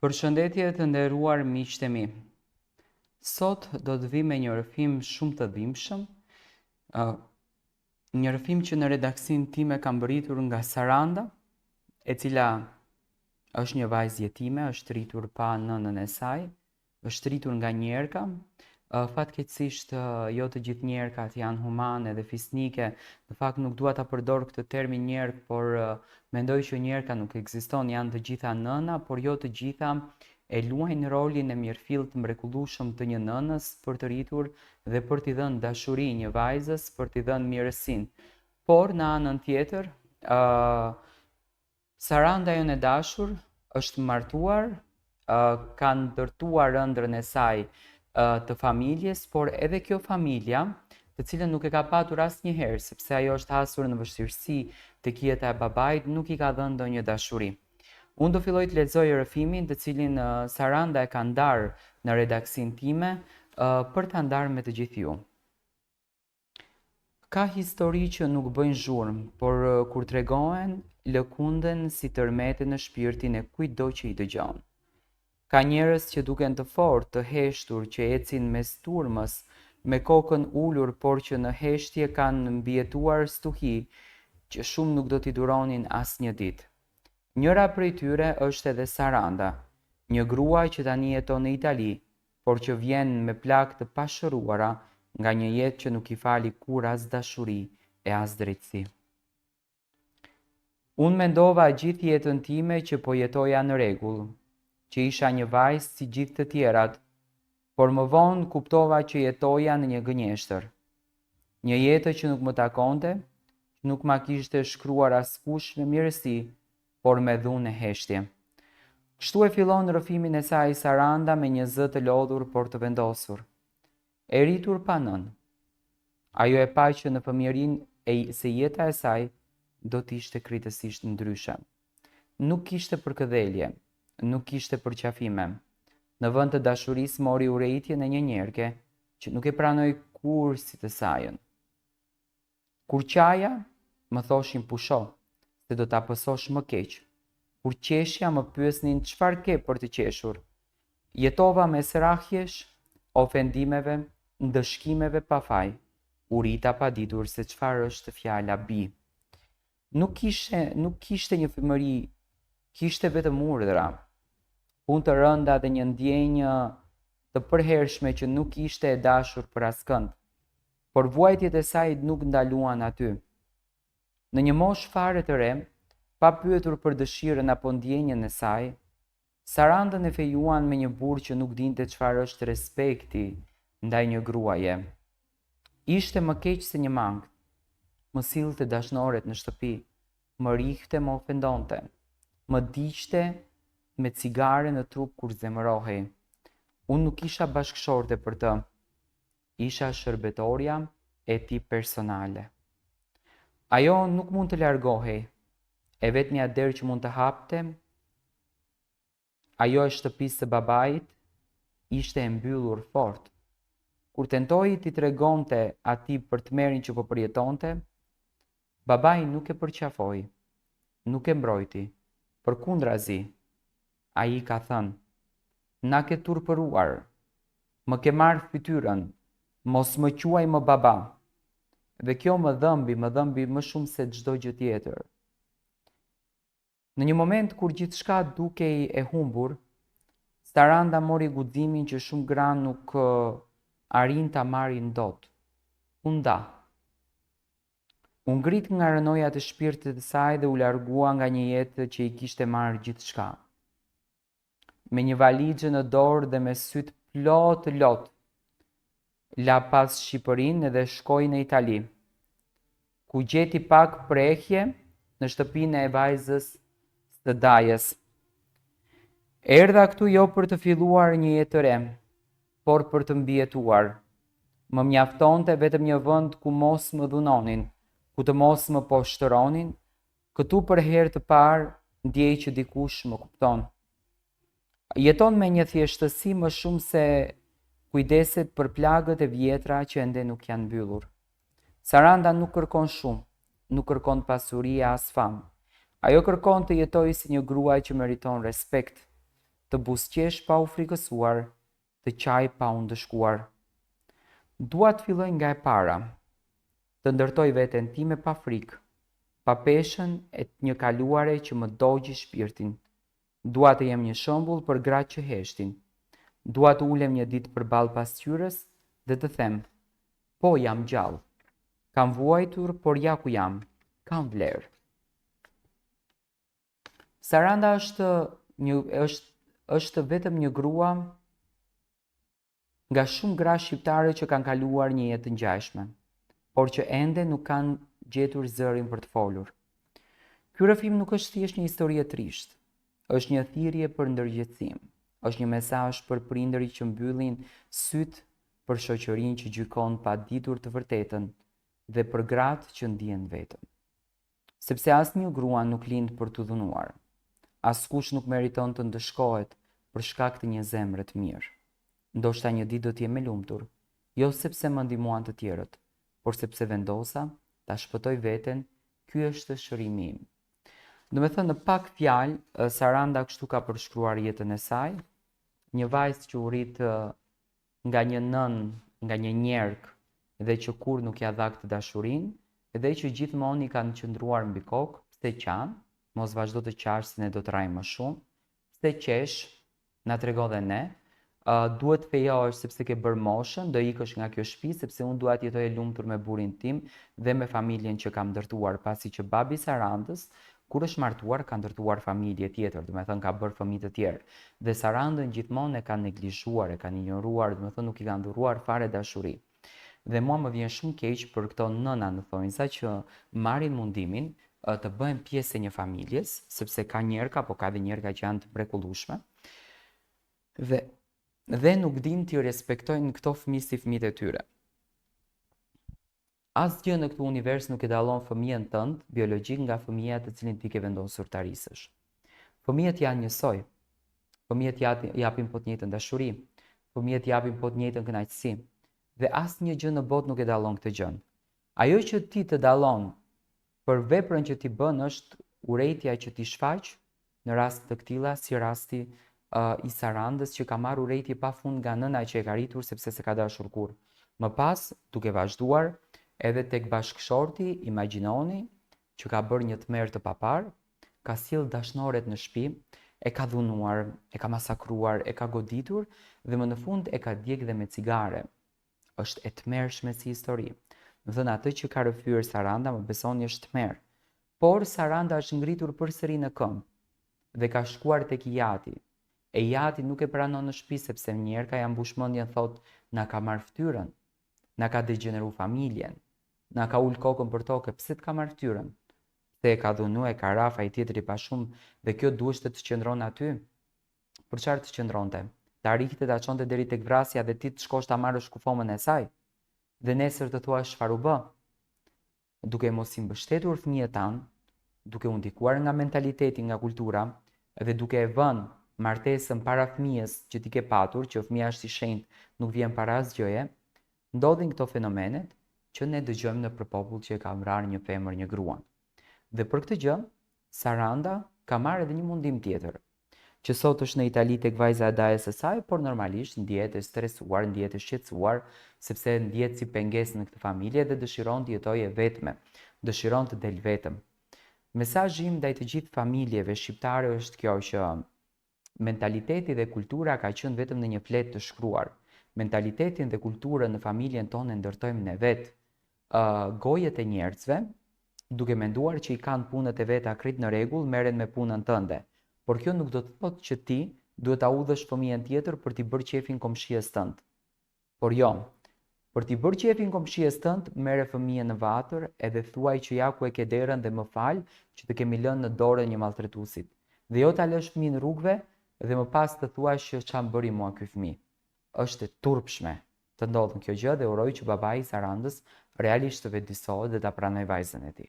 Përshëndetje të nderuar miqtë mi. Sot do të vi me një rrëfim shumë të dhimbshëm, një rrëfim që në redaksin time kam bërritur nga Saranda, e cila është një vajzë jetime, është rritur pa nënën e saj, është rritur nga njerëka. Fatkeqësisht jo të gjithë njerëkat janë humane dhe fisnike. Në fakt nuk dua ta përdor këtë termin njerëk, por mendoj që njerëka nuk ekziston, janë të gjitha nëna, por jo të gjitha e luajnë rolin e mirëfillt mrekullueshëm të një nënës për të rritur dhe për t'i dhënë dashuri një vajzës, për t'i dhënë mirësinë. Por në anën tjetër, Saranda jonë e dashur është martuar, ka ndërtuar ëndrrën e saj të familjes, por edhe kjo familja, të cilën nuk e ka patur asnjëherë, sepse ajo është hasur në vështirësi tek jeta e babait, nuk i ka dhënë ndonjë dashuri. Unë do filloj të lexoj rrëfimin të cilin Saranda e ka ndarë në redaksin time për ta ndarë me të gjithë ju. Ka histori që nuk bëjnë zhurmë, por kur tregohen, lëkunden si tërmete në shpirtin e kujtdo që i dëgjon. Ka njerëz që duken të fortë, të heshtur, që ecin mes turmës, me kokën ulur, por që në heshtje kanë mbijetuar stuhi që shumë nuk do t'i duronin asnjë ditë. Njëra prej tyre është edhe Saranda, një grua që tani jeton në Itali, por që vjen me plagë të pashëruara nga një jetë që nuk i fali kur as dashuri e as drejtësi. Unë mendova gjithë jetën time që po jetoja në rregull, që isha një vajzë si gjithë të tjerat, por më vonë kuptova që jetoja në një gënjeshtër. Një jetë që nuk më takonte, që nuk ma kishte shkruar askush me mirësi, por me dhunë e heshtje. Kështu e fillon rrëfimin e saj Saranda me një zë të lodhur por të vendosur. E rritur pa nën. Ajo e pa që në fëmijërinë se jeta e saj do t'ishte kritësisht ndryshe. Nuk kishte përkëdhelje, nuk kishte përqafime. Në vend të dashurisë mori urrejtjen e një njerëke që nuk e pranoi kur si të sajën. Kur qaja, më thoshin pusho, se do ta pësosh më keq. Kur qeshja më pyesnin çfarë ke për të qeshur. Jetova mes rrahjesh, ofendimeve, ndëshkimeve pa faj. U rita pa ditur se çfarë është fjala bi. Nuk kishte një fëmëri, kishte vetëm urdhra. Punë të rënda dhe një ndjenjë të përhershme që nuk ishte e dashur për askënd, por vuajtjet e saj nuk ndaluan aty. Në një moshë fare të re, pa pyetur për dëshirën apo ndjenjën e saj, Sarandën e fejuan me një burrë që nuk dinte çfarë është respekti ndaj një gruaje. Ishte më keq se një mangë, më sillte dashnoret në shtëpi, më rihte, më ofendonte, më diqte me cigare në trup kur zemërohej. Unë nuk isha bashkëshorte për të, isha shërbetorja e tij personale. Ajo nuk mund të largohej, e vetmja derë që mund të hapte, ajo e shtëpisë së babait, ishte e mbyllur fort. Kur tentoi t'i tregonte atij për tmerrin që po përjetonte, babai nuk e përqafoi, nuk e mbrojti, përkundrazi. Ai ka thënë, na ke turpëruar, më ke marrë fytyrën, mos më quaj më baba. Dhe kjo më dhëmbi më shumë se çdo gjë tjetër. Në një moment kur gjithçka dukej e humbur, Saranda mori guximin që shumë gra nuk arrin ta marrin dot. U nda. U ngrit nga rënoja të shpirtit të saj dhe u largua nga një jetë që i kishte marrë gjithçka. Me një valixhe në dorë dhe me sytë plot lot, la pas Shqipërinë dhe shkoi në Itali, ku gjeti pak prehje në shtëpinë e vajzës së dajës. Erdha këtu jo për të filluar një jetë të re, por për të mbijetuar. Më mjaftonte vetëm një vend ku mos më dhunonin, ku të mos më poshtëronin. Këtu për herë të parë ndjej që dikush më kupton. Jeton me një thjeshtësi më shumë se kujdeset për plagët e vjetra që ende nuk janë mbyllur. Saranda nuk kërkon shumë, nuk kërkon pasuri as famë. Ajo kërkon të jetojë si një grua që meriton respekt, të buzëqesh pa u frikësuar, të qaj pa u ndëshkuar. Dua të filloj nga e para, të ndërtoj veten time pa frikë, pa peshën e një kaluare që më dogji shpirtin. Dua të jem një shembull për gratë që heshtin. Dua të ulem një ditë përballë pasqyrës dhe të them: po jam gjallë. Kam vuajtur, por ja ku jam. Kam vlerë. Saranda është vetëm një grua nga shumë gra shqiptare që kanë kaluar një jetë të ngjashme, por që ende nuk kanë gjetur zërin për të folur. Ky rrëfim nuk është thjesht një histori e trisht, është një thirrje për ndërgjegjësim, është një mesazh për prindërit që mbyllin syt për shoqërinë që gjykon pa ditur të vërtetën dhe për gratë që ndihen vetëm. Sepse asnjë grua nuk lind për të dhunuar. Askush nuk meriton të ndëshkohet për shkak të një zemre të mirë. Ndoshta një ditë do të jem e lumtur, jo sepse më ndihmuan të tjerët, por sepse vendosa ta shpëtoj veten. Ky është shërimi im. Do me thënë, në pak fjalë, Saranda kështu ka përshkruar jetën e saj, një vajzë që u rit nga një nën, nga një njerëk, dhe që kur nuk ja dha këtë dashurinë, dhe që gjithmonë i kanë qëndruar mbi kokë. Pse qan, mos vazhdo të qash se ne do të rrajmë më shumë. Pse qesh, na tregon dhe ne. Duhet fejohesh sepse ke bërë moshën, do ikësh nga kjo shtëpi sepse unë dua të jetoj e lumtur me burrin tim dhe me familjen që kam ndërtuar, pasi që babi Sarandës kur është martuar ka ndërtuar familje tjetër, do me thënë ka bërë fëmijë të tjerë. Dhe Sarandën gjithmonë e kanë neglizhuar, e kanë injoruar, do me thënë nuk i kanë dhuruar fare dashuri. Dhe mua më vjen shumë keq për këto nëna në thonjza që marrin mundimin të bëhen pjesë e një familjes, sepse ka njerëka, po ka dhe njerëka që janë të mrekullueshme. Dhe nuk din t'i respektojnë këto fëmijë si fëmijët e tyre. Asgjë në këtë univers nuk e dallon fëmijën tënd biologjik nga fëmia të cilin ti ke vendosur ta rrisësh. Fëmijët janë njësoj. Fëmijët japin po të njëjtën dashuri, fëmijët japin po të njëjtën kënaqësi, dhe asnjë gjë në botë nuk e dallon këtë gjë. Ajo që ti të dallon për veprën që ti bën është urrejtja që ti shfaq në rast të këtilla, si rasti i Sarandës që ka marrë urrejtje pafund nga nëna që e ka rritur sepse se ka dashur kur. Më pas, duke vazhduar edhe tek bashkëshorti, imagjinoni që ka bërë një tmerr të papar, ka sill dashnoret në shtëpi, e ka dhunuar, e ka masakruar, e ka goditur dhe më në fund e ka djeg dhe me cigare. Është e tmerrshme si histori. Më thënë, atë që ka rrëfyer Saranda, më besoni, është tmerr. Por Saranda është ngritur përsëri në këmbë dhe ka shkuar tek Jati. E Jati nuk e pranon në shtëpi sepse njerëka ja mbush mendjen, thotë, na ka marrë fytyrën, na ka degeneru familjen, na ka ul kokën për tokë. Pse të ka marrë fytyrën? Se e ka dhunu, e ka raf ai tjetri pa shumë, dhe kjo duhet të qëndron aty. Për çfarë të qëndronte? Ta rrihte ta çonte deri tek vrasja dhe ti të shkosh ta marrësh kufomën e saj? Dhe nesër të thuash çfarë u bë? Duke mos i mbështetur fëmijët tanë, duke u ndikuar nga mentaliteti, nga kultura, dhe duke e vënë martesën para fëmijës që ti ke patur, që fëmija është i shenjtë, nuk vjen para asgjëje, ndodhin këto fenomenet që ne dëgjojmë në përpopull që e ka vrarë një femër, një grua. Dhe për këtë gjë, Saranda ka marrë edhe një mundim tjetër, që sot është në Itali tek vajza e dajes së saj, por normalisht ndihet e stresuar, ndihet e shqetësuar, sepse ndihet si pengesë në këtë familje dhe dëshiron të jetojë e vetme, dëshiron të del vetëm. Mesazhi im ndaj të gjithë familjeve shqiptare është kjo, që mentaliteti dhe kultura ka qenë vetëm në një fletë të shkruar. Mentalitetin dhe kulturën në familjen tonë ndërtojmë ne vetë. Gojet e njerëzve, duke menduar që i kanë punët e veta krejt në rregull, merren me punën tënde. Por kjo nuk do të thotë që ti duhet ta udhësh fëmijën tjetër për t'i bërë qefin komshies tënd. Por jo, për t'i bërë qefin komshies tënd, merre fëmijën në vatër edhe thuaj që ja ku e ke derën dhe më fal që të kemi lënë në dorën një malltretuesit. Dhe jo ta lësh fëmijën në rrugëve dhe më pas të thuash që çam bëri mua ky fëmijë. Është e turpshme të ndodhë kjo gjë dhe uroj që babai i Sarandës realisht të vetëdijsohet dhe ta pranoj vajzën e tij.